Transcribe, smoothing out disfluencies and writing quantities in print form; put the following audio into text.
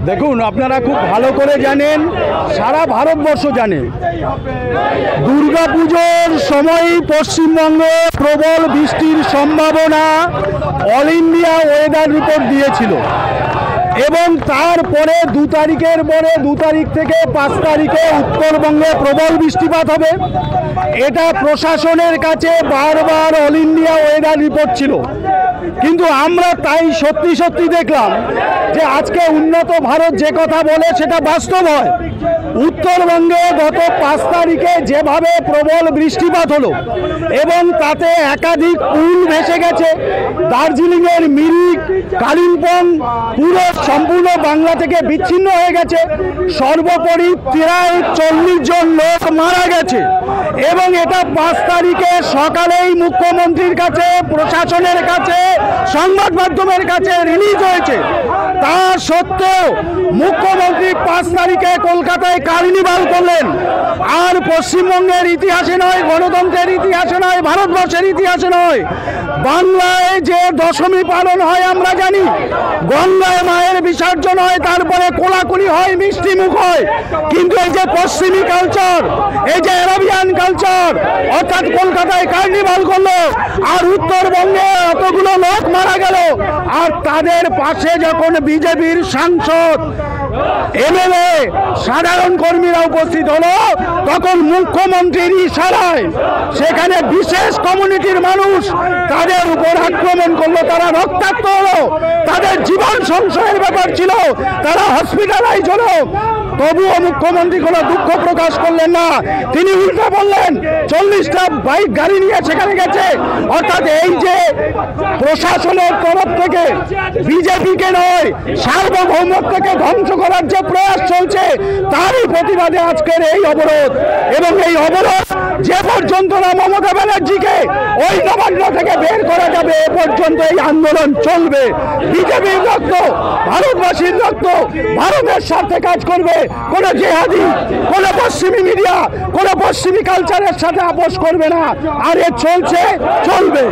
দেখুন, আপনারা খুব ভালো করে জানেন, সারা ভারতবর্ষ জানে, দুর্গাপুজোর সময় পশ্চিমবঙ্গে প্রবল বৃষ্টির সম্ভাবনা অল ইন্ডিয়া ওয়েদার রিপোর্ট দিয়েছিল এবং তারপরে 2 তারিখের পরে 2 তারিখ থেকে 5 তারিখে উত্তরবঙ্গে প্রবল বৃষ্টিপাত হবে। এটা প্রশাসনের কাছে বারবার অল ইন্ডিয়া ওয়েদার রিপোর্ট ছিল, কিন্তু আমরা তাই সত্যি সত্যি দেখলাম যে আজকে উন্নত ভারত যে কথা বলে সেটা বাস্তব হয়। উত্তরবঙ্গে গত 5 তারিখে যেভাবে প্রবল বৃষ্টিপাত হলো এবং তাতে একাধিক পুল ভেসে গেছে, দার্জিলিংয়ের মিরিক, কালিম্পং পুরো সম্পূর্ণ বাংলা থেকে বিচ্ছিন্ন হয়ে গেছে, সর্বোপরি প্রায় 40 জন লোক মারা গেছে এবং এটা 5 তারিখে সকালেই মুখ্যমন্ত্রীর কাছে, প্রশাসনের কাছে, সংবাদ মাধ্যমের কাছে রিলিজ হয়েছে। তা সত্ত্বেও মুখ্যমন্ত্রী 5 তারিখে কলকাতায় কার্নিভাল করলেন। আর পশ্চিমবঙ্গের ইতিহাসে নয়, গণতন্ত্রের ইতিহাসে নয়, ভারতবর্ষের ইতিহাসে নয়, বাংলায় যে দশমী পালন হয় আমরা জানি, গঙ্গায় মায়ের বিসর্জন হয়, তারপরে কোলাকুলি হয়, মিষ্টি মুখ হয়, কিন্তু এই যে পশ্চিমী কালচার, এই যে আরবিয়ান কালচার, অর্থাৎ কলকাতায় কার্নিভাল করলো আর উত্তরবঙ্গে এতগুলো লোক মারা গেল, আর তাদের পাশে যখন বিজেপির সাংসদ, এমএলএ, সাধারণ কর্মীরা উপস্থিত হলো, তখন মুখ্যমন্ত্রীর ইশারায় সেখানে বিশেষ কমিউনিটির মানুষ তাদের উপর আক্রমণ করলো, তারা রক্তাক্ত হলো, তাদের জীবন সংশয়ের ব্যাপার ছিল, তারা হসপিটালাইজ হলো। তবুও মুখ্যমন্ত্রী কোনো দুঃখ প্রকাশ করলেন না, তিনি উল্টা বললেন 40টা বাইক গাড়ি নিয়ে সেখানে গেছে। অর্থাৎ এই যে প্রশাসনের তরফ থেকে বিজেপিকে নয়, সার্বভৌমত্বকে ধ্বংস করার যে প্রয়াস চলছে, তারই প্রতিবাদে আজকের এই অবরোধ। এবং এই অবরোধ যে পর্যন্ত না মমতা ব্যানার্জিকে ওই নবান্ন থেকে বের করা যাবে, এ পর্যন্ত এই আন্দোলন চলবে। বিজেপির রক্ত, ভারতবাসীর রক্ত ভারতের স্বার্থে কাজ করবে। কোনো জেহাদি, কোনো পশ্চিমী মিডিয়া, কোনো পশ্চিমী কালচারের সাথে আপোষ করবে না। আর এ চলছে, চলবে।